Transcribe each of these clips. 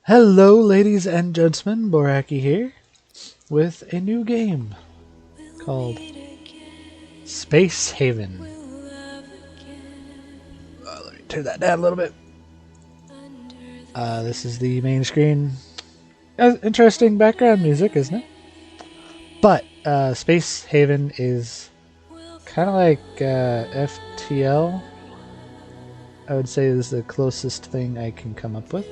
Hello, ladies and gentlemen, Boraki here with a new game called Space Haven. Let me turn that down a little bit. This is the main screen. Interesting background music, isn't it? But Space Haven is kind of like FTL. I would say is the closest thing I can come up with.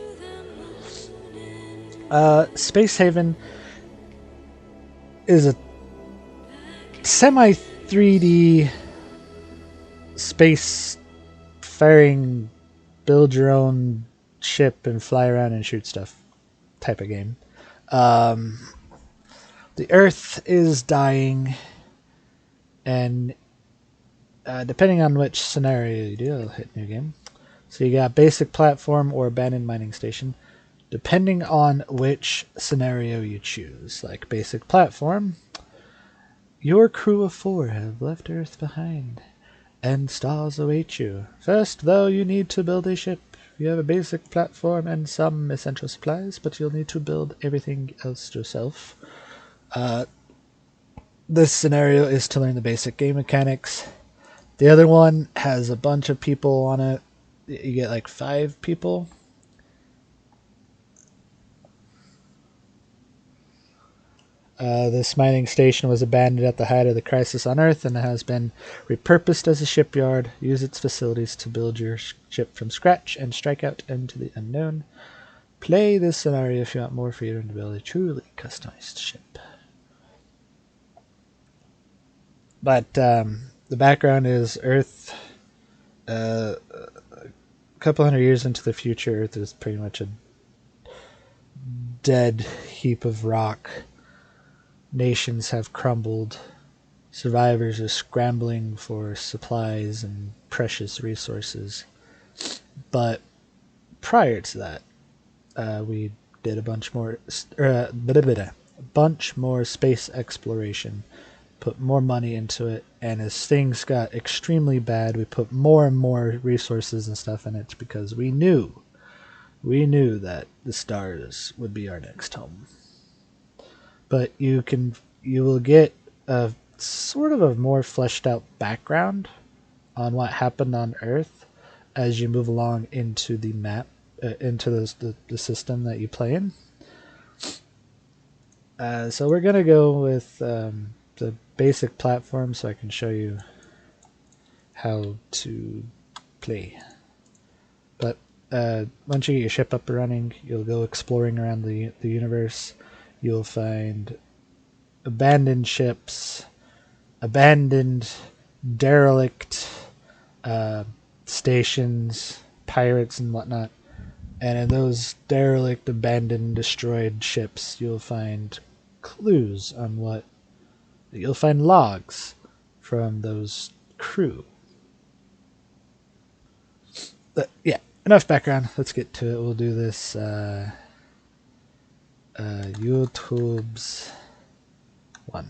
Space Haven is a semi 3D space faring, build your own ship and fly around and shoot stuff type of game. The Earth is dying, and depending on which scenario you do, it'll hit new game. So you got basic platform or abandoned mining station. Depending on which scenario you choose, like basic platform, your crew of 4 have left Earth behind, and stars await you. First, though, you need to build a ship. You have a basic platform and some essential supplies, but you'll need to build everything else yourself. This scenario is to learn the basic game mechanics. The other one has a bunch of people on it. You get like 5 people. This mining station was abandoned at the height of the crisis on Earth and has been repurposed as a shipyard. Use its facilities to build your ship from scratch and strike out into the unknown. Play this scenario if you want more freedom to build a truly customized ship. But the background is Earth. A couple hundred years into the future, Earth is pretty much a dead heap of rock. Nations have crumbled. Survivors are scrambling for supplies and precious resources. But prior to that, we did a bunch more space exploration, put more money into it, and as things got extremely bad, we put more and more resources and stuff in it because we knew that the stars would be our next home. But you will get a sort of a more fleshed out background on what happened on Earth as you move along into the map, into the system that you play in. So we're gonna go with the basic platform, so I can show you how to play. But once you get your ship up and running, you'll go exploring around the universe. You'll find abandoned ships, abandoned, derelict stations, pirates and whatnot. And in those derelict, abandoned, destroyed ships, you'll find clues on what... You'll find logs from those crew. But yeah, enough background. Let's get to it. We'll do this... YouTube's one.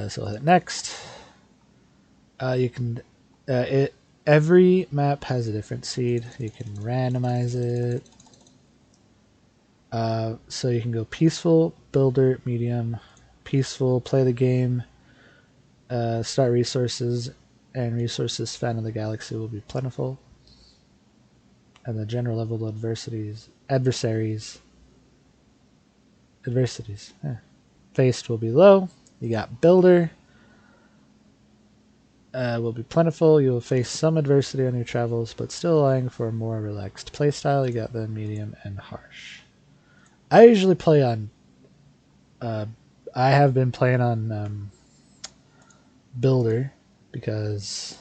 So I'll hit next. You can every map has a different seed. You can randomize it. So you can go peaceful, builder, medium, peaceful, play the game, start resources, and resources found in the galaxy will be plentiful. And the general level of adversaries faced will be low. You got builder, will be plentiful. You will face some adversity on your travels, but still allowing for a more relaxed playstyle. You got the medium and harsh. I usually play on I have been playing on builder because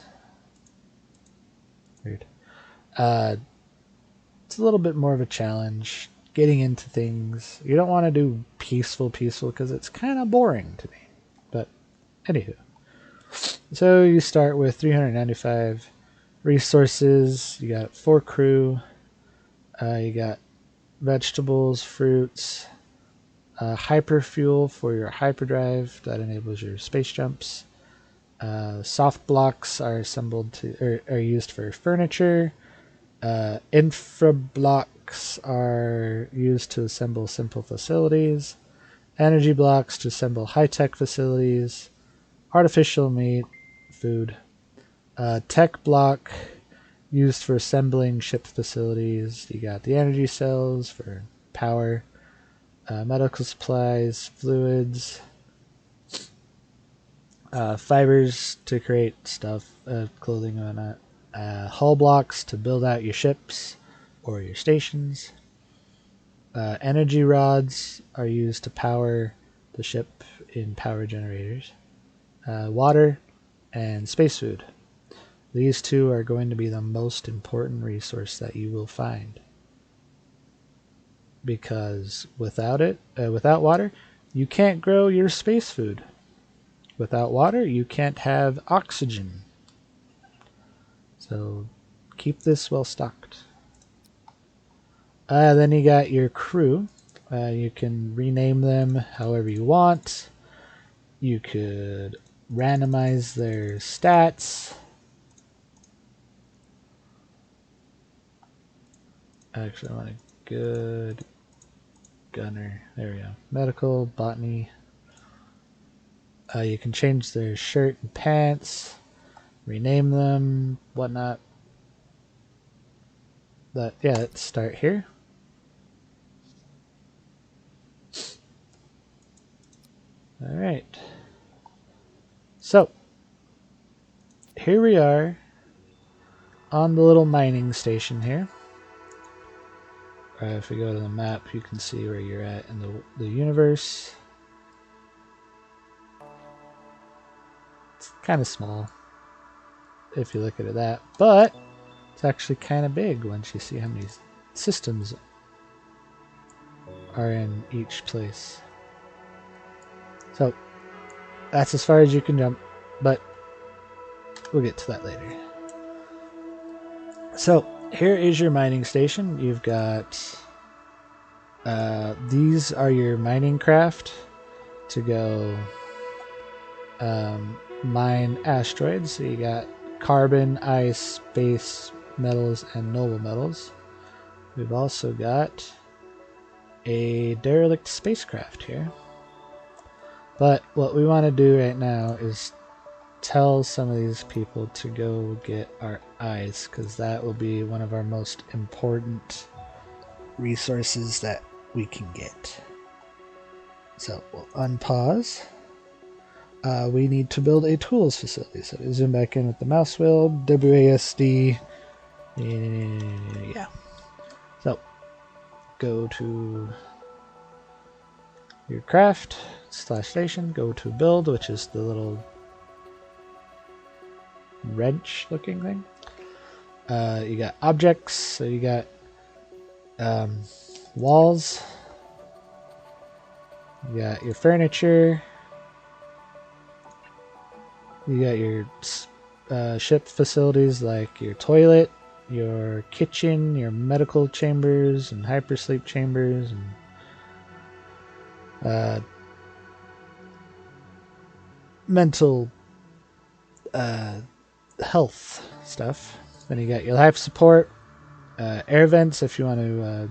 weird. It's a little bit more of a challenge getting into things. You don't want to do peaceful because it's kind of boring to me. But anywho, so you start with 395 resources. You got 4 crew. You got vegetables, fruits, hyperfuel for your hyperdrive that enables your space jumps. Soft blocks are assembled to are used for furniture. Infra block blocks are used to assemble simple facilities. Energy blocks to assemble high-tech facilities. Artificial meat, food. Tech block used for assembling ship facilities. You got the energy cells for power. Medical supplies, fluids. Fibers to create stuff, clothing and whatnot. Hull blocks to build out your ships or your stations. Energy rods are used to power the ship in power generators. Water and space food. These two are going to be the most important resource that you will find. Because without water, you can't grow your space food. Without water, you can't have oxygen. So keep this well stocked. Then you got your crew. You can rename them however you want. You could randomize their stats. Actually, I want a good gunner. There we go. Medical, botany. You can change their shirt and pants, rename them, whatnot. But yeah, let's start here. All right. So here we are on the little mining station here. If we go to the map, you can see where you're at in the universe. It's kind of small if you look at it that, but it's actually kind of big once you see how many systems are in each place. So that's as far as you can jump, but we'll get to that later. So here is your mining station. You've got these are your mining craft to go mine asteroids. So you got carbon, ice, space, metals, and noble metals. We've also got a derelict spacecraft here. But what we want to do right now is tell some of these people to go get our eyes, because that will be one of our most important resources that we can get. So we'll unpause. We need to build a tools facility. So we zoom back in with the mouse wheel, WASD. Yeah. So go to your craft / station, go to build, which is the little wrench looking thing. You got objects, so you got walls, you got your furniture, you got your ship facilities like your toilet, your kitchen, your medical chambers and hypersleep chambers, and mental health stuff. Then you got your life support, air vents if you want to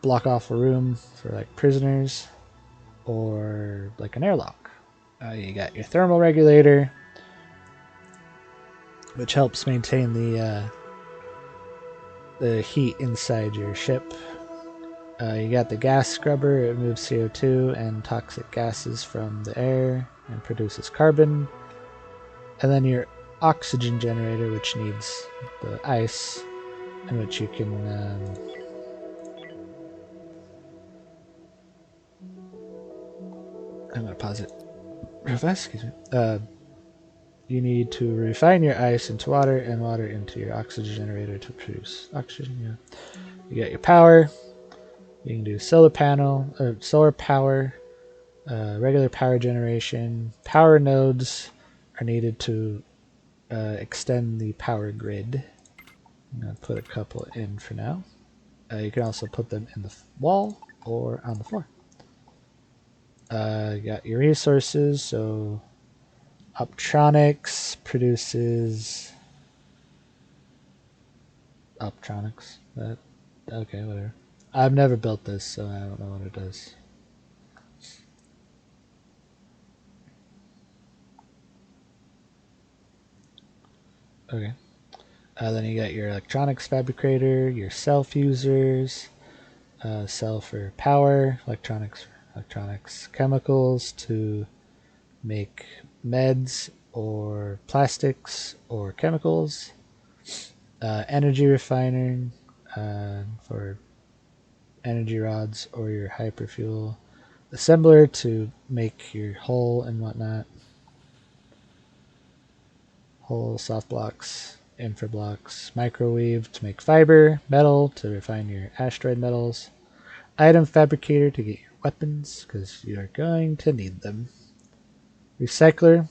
block off a room for like prisoners, or like an airlock. You got your thermal regulator, which helps maintain the heat inside your ship. You got the gas scrubber. It moves CO2 and toxic gases from the air and produces carbon. And then your oxygen generator, which needs the ice, in which you can I'm going to pause it real fast, excuse me. You need to refine your ice into water and water into your oxygen generator to produce oxygen. Yeah. You got your power. You can do solar panel or solar power, regular power generation. Power nodes are needed to extend the power grid. I'm going to put a couple in for now. You can also put them in the wall or on the floor. You got your resources, so Optronics produces Optronics. Okay, whatever. I've never built this, so I don't know what it does. Okay. Then you got your electronics fabricator, your cell fusers, cell for power, electronics, chemicals to make meds or plastics or chemicals, energy refining for energy rods or your hyperfuel, assembler to make your hull and whatnot, hull, soft blocks, infra blocks, microwave to make fiber, metal to refine your asteroid metals, item fabricator to get your weapons because you are going to need them. Recycler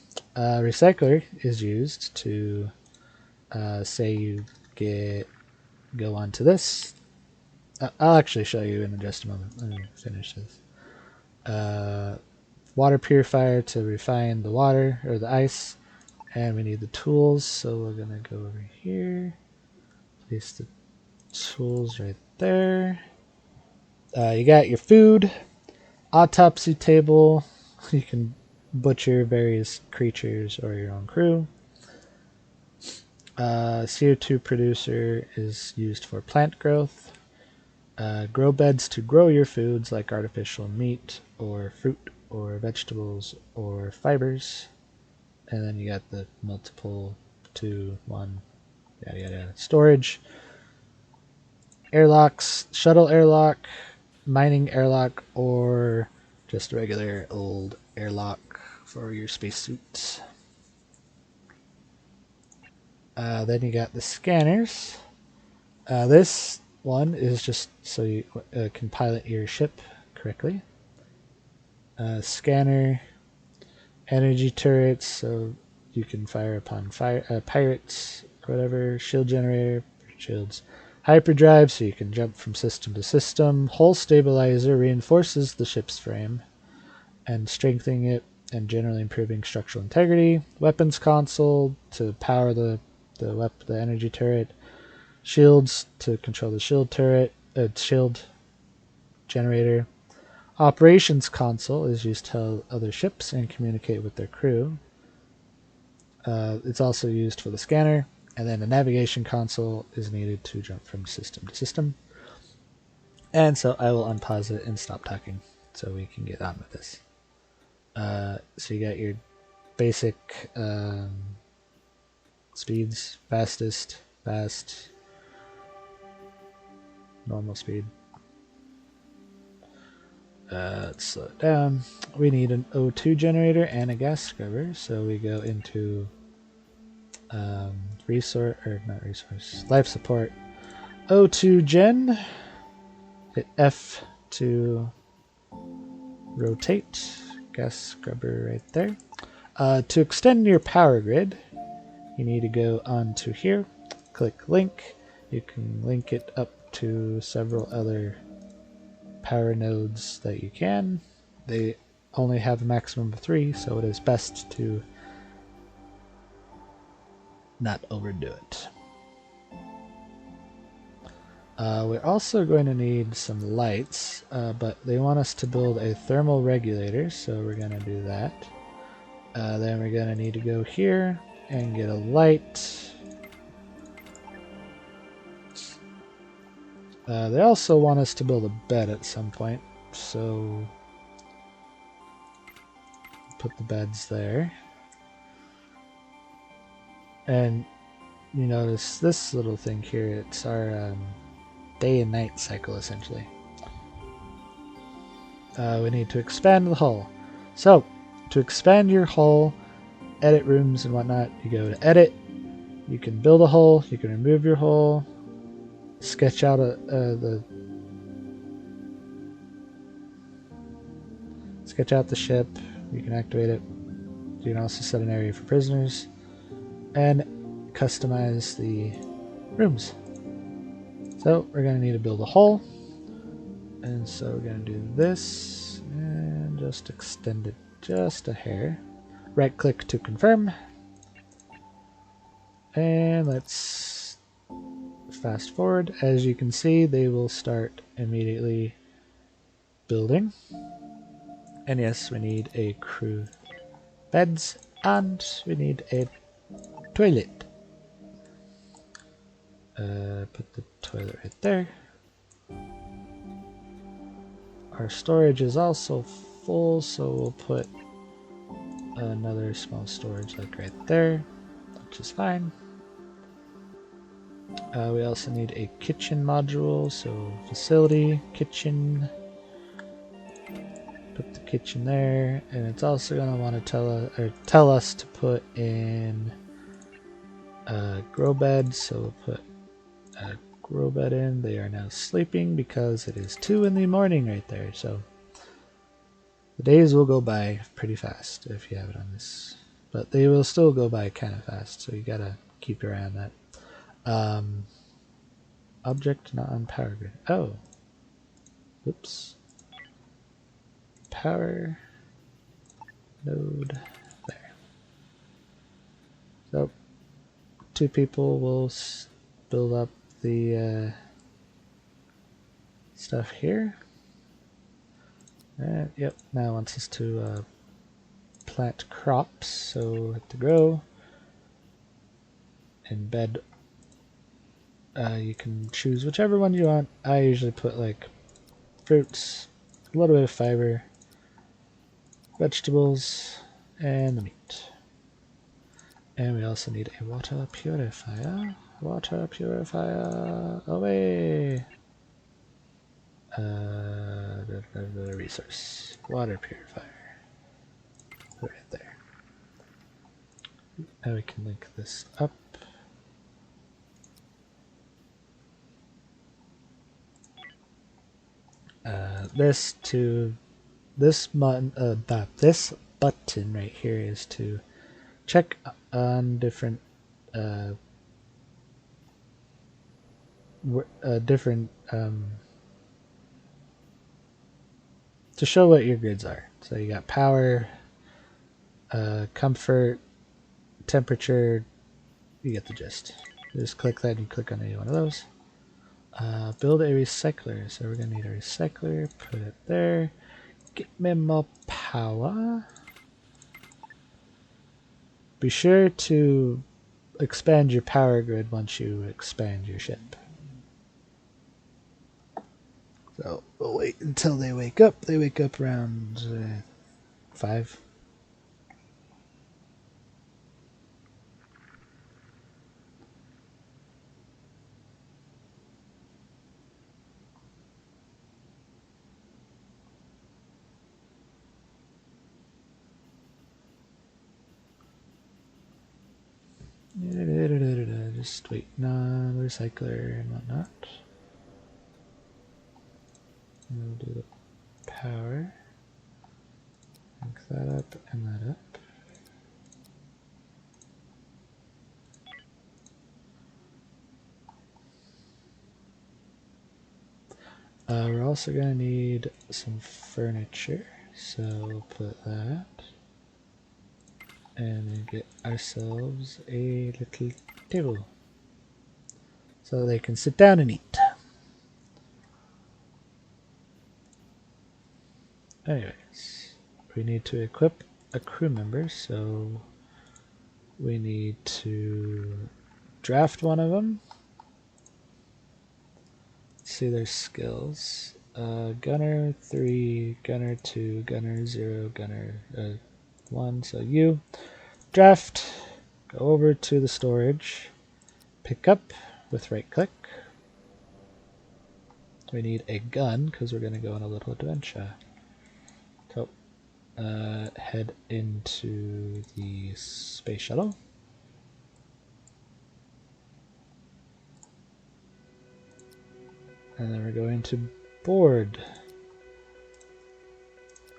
is used to say you go onto this. I'll actually show you in just a moment. Let me finish this. Water purifier to refine the water or the ice, and we need the tools, so we're gonna go over here, place the tools right there. You got your food, autopsy table. You can butcher various creatures or your own crew. CO2 producer is used for plant growth. Grow beds to grow your foods like artificial meat or fruit or vegetables or fibers. And then you got the multiple 2, 1, yada yada yada. Storage. Airlocks, shuttle airlock, mining airlock, or just a regular old airlock for your spacesuits. Then you got the scanners. This one is just so you can pilot your ship correctly. Scanner, energy turrets, so you can fire upon pirates or whatever. Shield generator, shields. Hyperdrive, so you can jump from system to system. Hull stabilizer reinforces the ship's frame and strengthening it and generally improving structural integrity. Weapons console to power the energy turret. Shields to control the shield generator. Operations console is used to tell other ships and communicate with their crew. It's also used for the scanner. And then the navigation console is needed to jump from system to system. And so I will unpause it and stop talking so we can get on with this. So you got your basic speeds, fastest, fast, normal speed. Let's slow it down. We need an O2 generator and a gas scrubber, so we go into life support. O2 gen. Hit F to rotate. Gas scrubber right there. To extend your power grid, you need to go onto here. Click link. You can link it up to several other power nodes that you can. They only have a maximum of 3, so it is best to not overdo it. We're also going to need some lights, but they want us to build a thermal regulator, so we're going to do that. Then we're going to need to go here and get a light. They also want us to build a bed at some point, so put the beds there. And you notice this little thing here, it's our day and night cycle essentially. We need to expand the hull. So to expand your hull, edit rooms and whatnot, you go to edit. You can build a hull, you can remove your hull, sketch out the ship. You can activate it. You can also set an area for prisoners and customize the rooms. So we're going to need to build a hull, and so we're going to do this and just extend it just a hair. Right click to confirm, and let's fast forward. As you can see, they will start immediately building. And yes, we need a crew beds and we need a toilet. Put the toilet right there. Our storage is also full, so we'll put another small storage like right there, which is fine. We also need a kitchen module, so facility, kitchen. Put the kitchen there, and it's also going to want to tell us to put in a grow bed, so we'll put a grow bed in. They are now sleeping because it is 2 in the morning right there, so the days will go by pretty fast if you have it on this, but they will still go by kind of fast, so you gotta keep your eye on that. Object not on power grid. Oh, oops. Power node there. So 2 people will build up the stuff here. Yep, now it wants us to plant crops, so hit the grow. In bed, you can choose whichever one you want. I usually put like fruits, a little bit of fiber, vegetables, and the meat. And we also need a water purifier. Water purifier away. The resource. Water purifier. Put it right there. Now we can link this up. This button right here is to check on different to show what your grids are. So you got power, comfort, temperature. You get the gist. You just click that and you click on any one of those. Build a recycler. So we're gonna need a recycler. Put it there. Get me more power. Be sure to expand your power grid once you expand your ship. So we'll wait until they wake up. They wake up around 5. Just waiting on the recycler and whatnot. We'll do the power. Link that up and that up. We're also going to need some furniture, so we'll put that. And then get ourselves a little table so they can sit down and eat. Anyways, we need to equip a crew member, so we need to draft one of them. See their skills. Gunner 3, Gunner 2, Gunner 0, Gunner 1. So you draft, go over to the storage, pick up with right click. We need a gun because we're going to go on a little adventure. So head into the space shuttle. And then we're going to board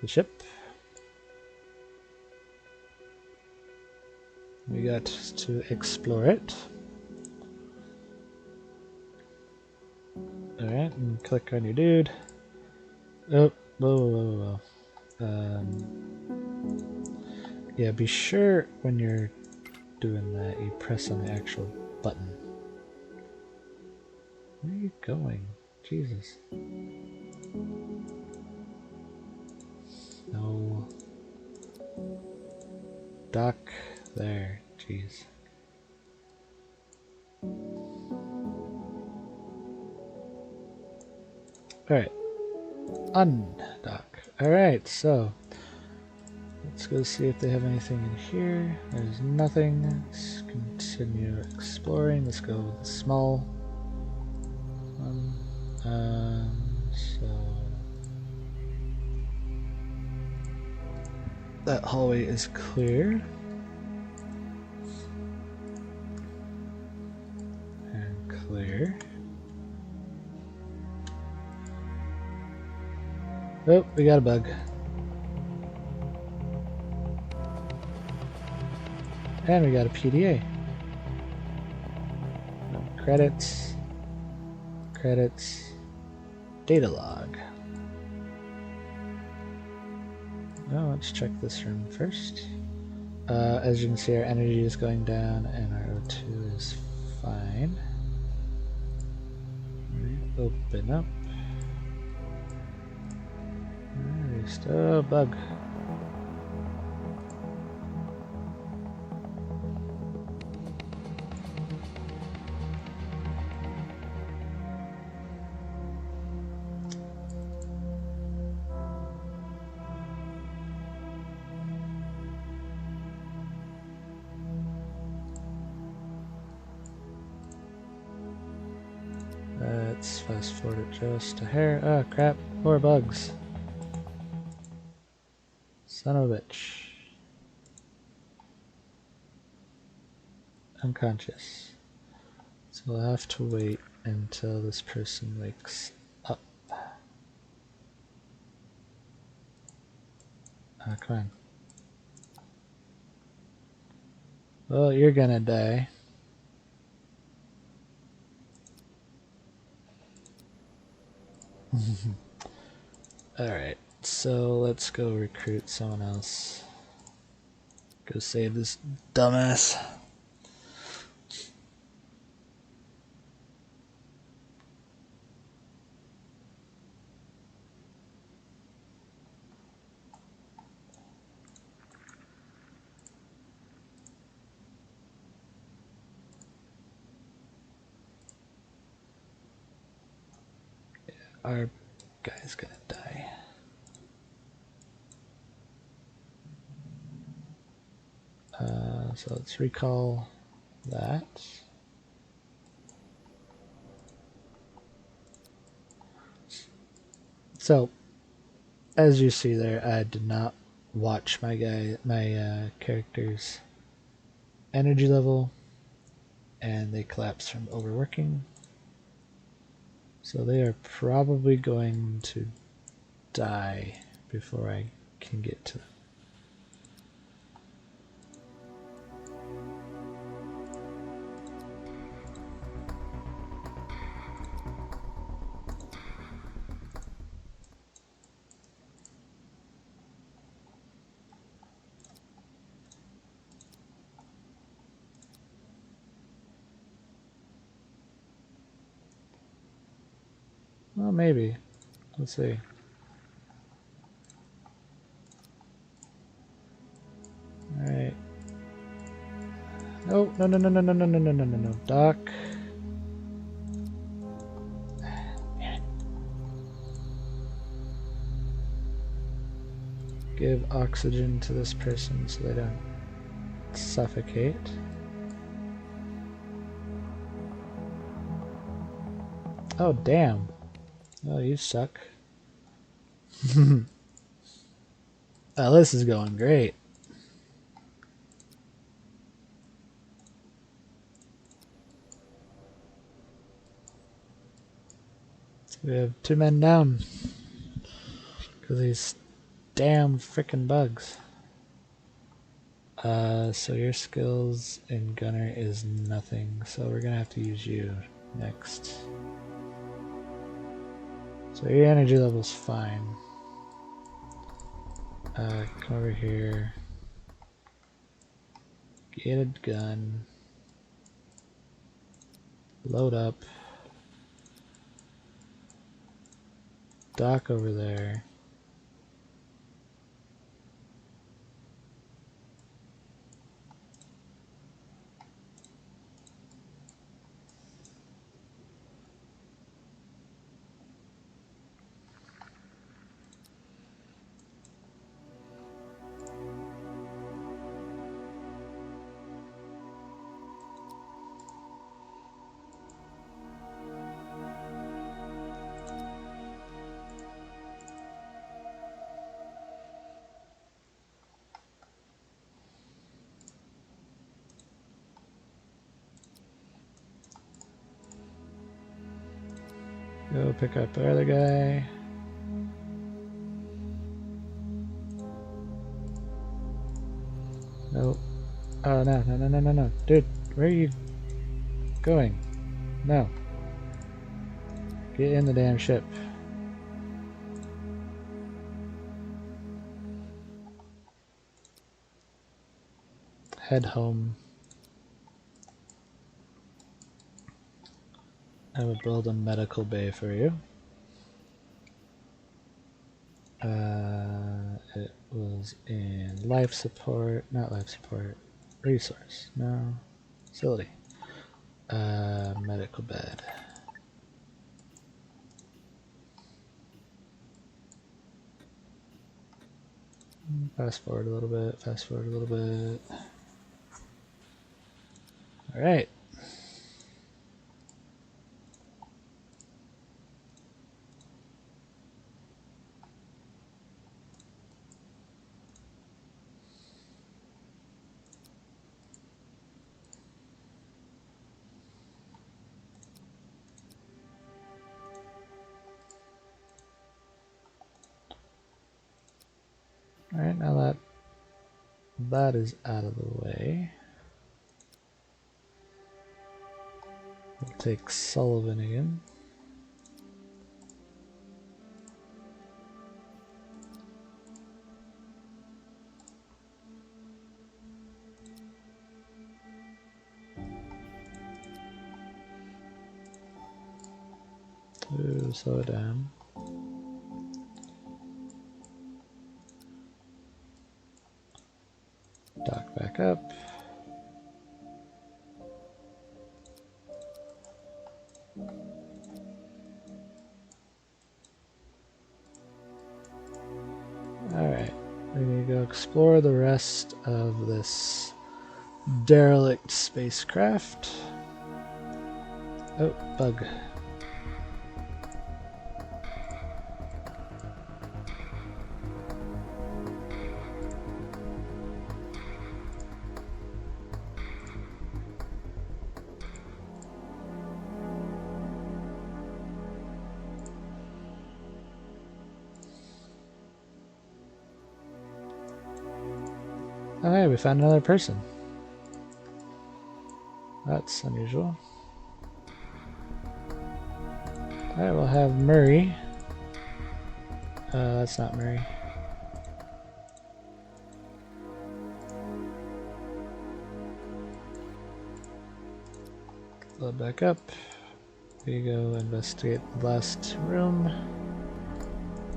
the ship. We got to explore it. Alright, and click on your dude. Oh, whoa. Yeah, be sure when you're doing that, you press on the actual button. Where are you going? Jesus. No. Dock there. Jeez. Alright. Undock. Alright, so let's go see if they have anything in here. There's nothing. Let's continue exploring. Let's go with the small one. So that hallway is clear. And clear. Oh, we got a bug. And we got a PDA. Credits. Credits. Data log. Now let's check this room first. As you can see, our energy is going down and our O2 is fine. Open up. Oh, bug. Let's fast forward it just a hair. Ah, crap. More bugs. Son of a bitch. Unconscious. So we'll have to wait until this person wakes up. Ah, come on. Well, you're gonna die. Alright, so let's go recruit someone else. Go save this dumbass. Our guy's gonna die. So let's recall that. So, as you see there, I did not watch my character's energy level, and they collapsed from overworking. So they are probably going to die before I can get to them. Well, maybe. Let's see. Alright. No, no, no, no, no, no, no, no, no, no, no, no. Doc. Give oxygen to this person so they don't suffocate. Oh, damn. Oh, you suck. Oh, this is going great. We have 2 men down. Because these damn frickin' bugs. So your skills in gunner is nothing, so we're gonna have to use you next. So your energy level's fine. Come over here. Get a gun. Load up. dock over there. Go pick up the other guy. Nope. Oh, no, no, no, no, no, no. Dude, where are you going? No. Get in the damn ship. Head home. I will build a medical bay for you. It was in life support, not life support, resource, no, facility. Medical bed. Fast forward a little bit, fast forward a little bit. Alright. Alright, now that that is out of the way, we'll take Sullivan again. Ooh, slow it down. Dock back up. Alright, we need to go explore the rest of this derelict spacecraft. Oh, bug. Oh hey, we found another person. That's unusual. Alright, we'll have Murray. That's not Murray. Load back up. We go investigate the last room.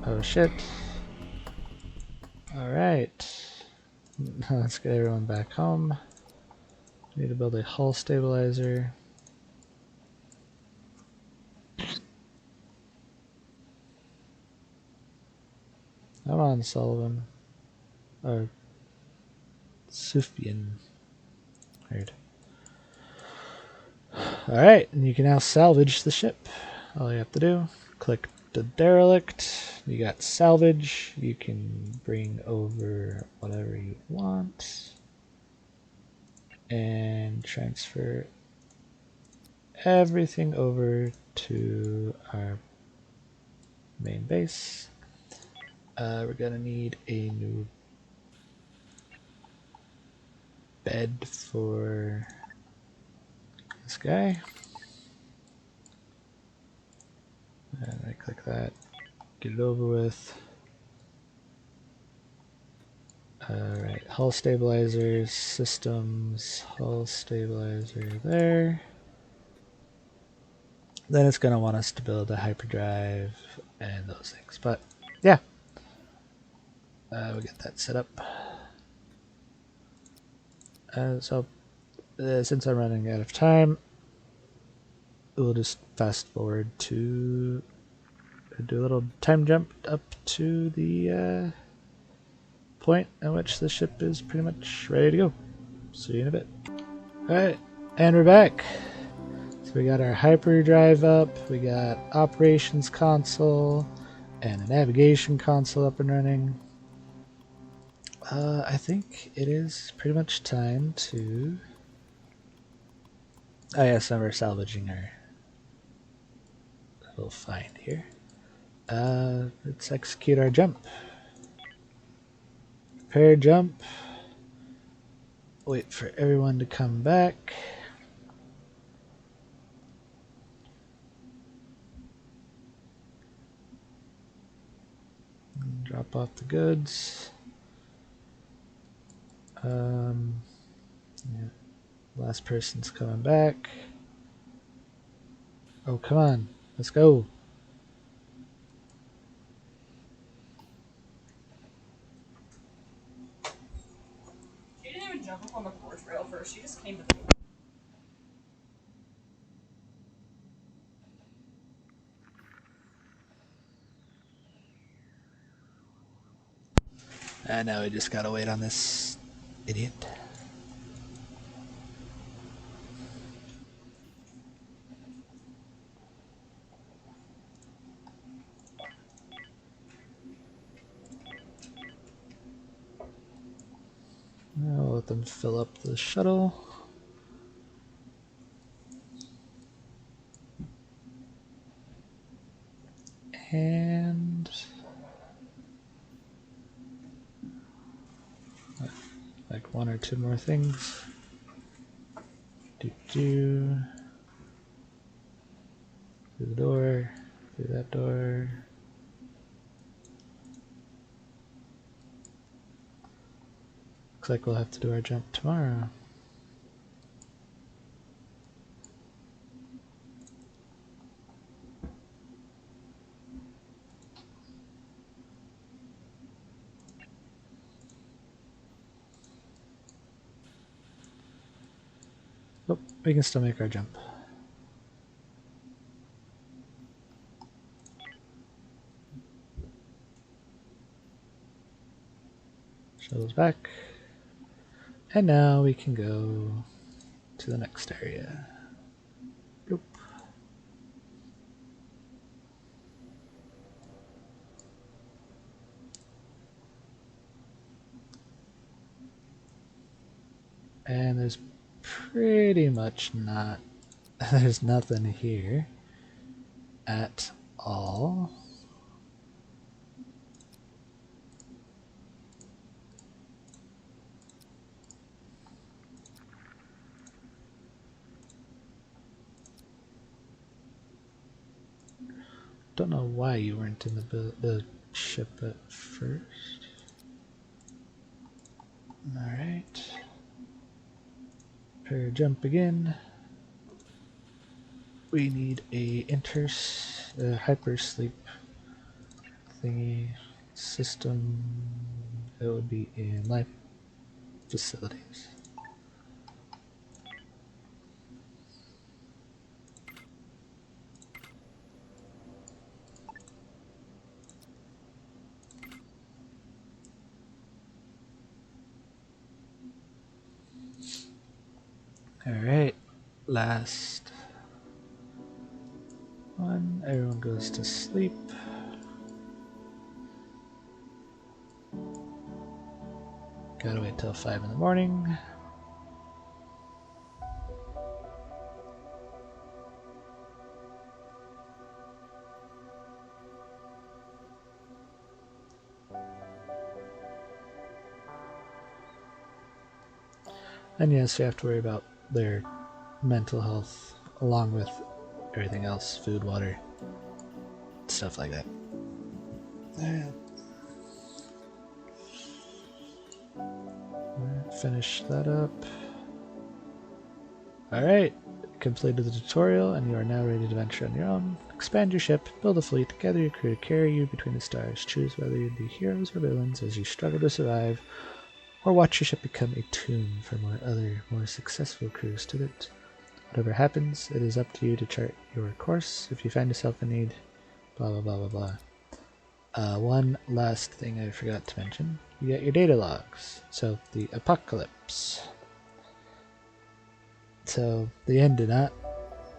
Oh shit. Alright. Let's get everyone back home. Need to build a hull stabilizer. Come on, Sullivan. Or Sufyan. Weird. Alright, and you can now salvage the ship. All you have to do, click the derelict. You got salvage. You can bring over whatever you want. And transfer everything over to our main base. We're gonna need a new bed for this guy. And I click that, get it over with. Alright, hull stabilizers, systems, hull stabilizer there. then it's going to want us to build a hyperdrive and those things. But yeah, we'll get that set up. So since I'm running out of time, we'll just fast forward to do a little time jump up to the point at which the ship is pretty much ready to go. See you in a bit. Alright, and we're back. So we got our hyperdrive up, we got operations console, and a navigation console up and running. I think it is pretty much time to... Oh yes, and we're salvaging our little find here. Let's execute our jump. Prepare jump. Wait for everyone to come back. Drop off the goods. Yeah. Last person's coming back. Oh, come on. Let's go. She didn't even jump up on the porch rail first. She just came to the door. Now we just gotta wait on this idiot. I'll let them fill up the shuttle. And like one or two more things. Through the door, through that door. Looks like we'll have to do our jump tomorrow. Oh, we can still make our jump. Shuttle's back. And now we can go to the next area. Bloop. And there's pretty much not, there's nothing here at all. Don't know why you weren't in the ship at first. Alright. Prepare jump again. We need a hypersleep thingy system. It would be in life facilities. Alright, last one. Everyone goes to sleep. Gotta wait till 5 in the morning. And yes, you have to worry about their mental health along with everything else, food, water, stuff like that. Finish that up. Alright, completed the tutorial, and you are now ready to venture on your own. Expand your ship, build a fleet, gather your crew to carry you between the stars. Choose whether you'd be heroes or villains as you struggle to survive, or watch your ship become a tomb for more successful crews to loot. Whatever happens, it is up to you to chart your course. If you find yourself in need, blah blah blah blah blah. One last thing I forgot to mention. You get your data logs. So, the apocalypse. So, the end did not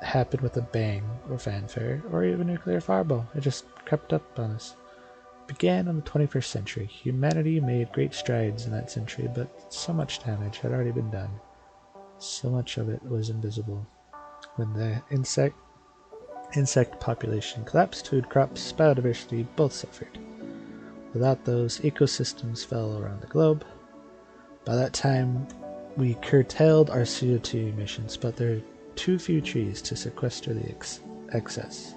happen with a bang or fanfare or even a nuclear fireball. It just crept up on us. It began in the 21st century. Humanity made great strides in that century, but so much damage had already been done. So much of it was invisible. When the insect population collapsed, food crops, biodiversity both suffered. Without those, ecosystems fell around the globe. By that time, we curtailed our CO2 emissions, but there are too few trees to sequester the excess.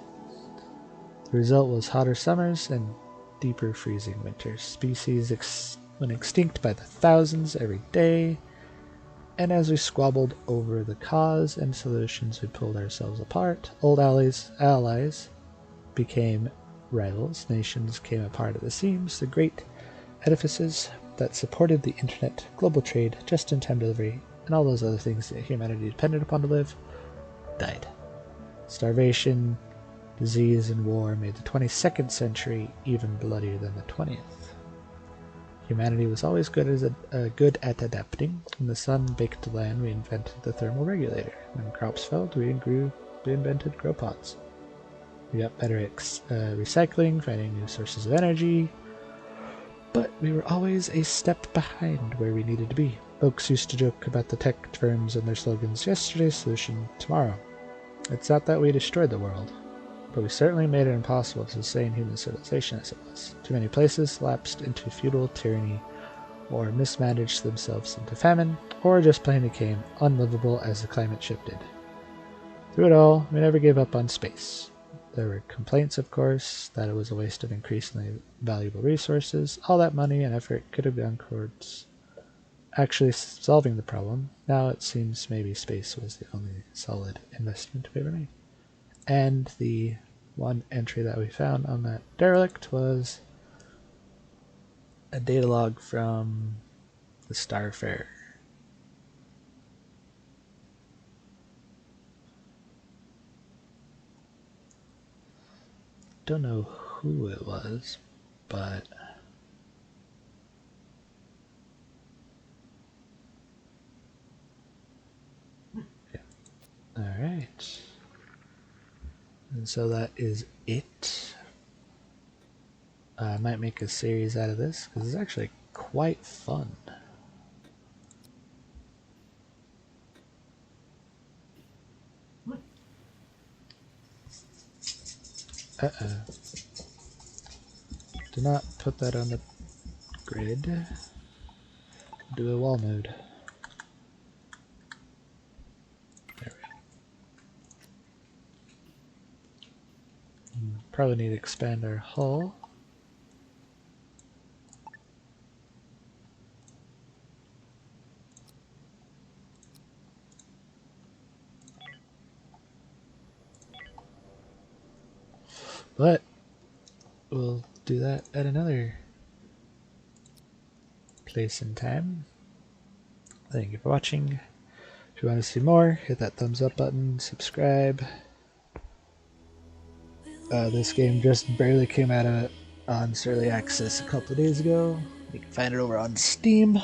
The result was hotter summers and deeper freezing winters. Species went extinct by the thousands every day, and as we squabbled over the cause and solutions, we pulled ourselves apart. Old allies became rivals, nations came apart at the seams, the great edifices that supported the internet, global trade, just-in-time delivery, and all those other things that humanity depended upon to live, died. Starvation, disease, and war made the 22nd century even bloodier than the 20th. Humanity was always good at adapting. When the sun baked the land, we invented the thermal regulator. When crops failed, we invented grow pods. We got better at recycling, finding new sources of energy, but we were always a step behind where we needed to be. Folks used to joke about the tech firms and their slogans, yesterday's solution, tomorrow. It's not that we destroyed the world, but we certainly made it impossible to sustain human civilization as it was. Too many places lapsed into feudal tyranny, or mismanaged themselves into famine, or just plain became unlivable as the climate shifted. Through it all, we never gave up on space. There were complaints, of course, that it was a waste of increasingly valuable resources. All that money and effort could have gone towards actually solving the problem. Now it seems maybe space was the only solid investment we ever made. And the one entry that we found on that derelict was a data log from the Starfarer. Don't know who it was, but yeah. Alright. And so that is it. I might make a series out of this, because it's actually quite fun. Uh-oh. Do not put that on the grid. Do a wall node. There we go. Probably need to expand our hull. But we'll do that at another place and time. Thank you for watching. If you want to see more, hit that thumbs up button, subscribe. This game just barely came out on early access a couple of days ago. You can find it over on Steam.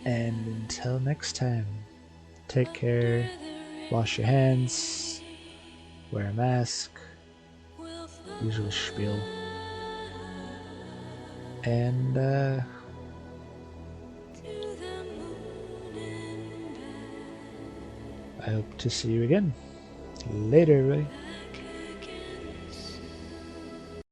And until next time, take care, wash your hands, wear a mask, usual spiel, and I hope to see you again. Later, everybody.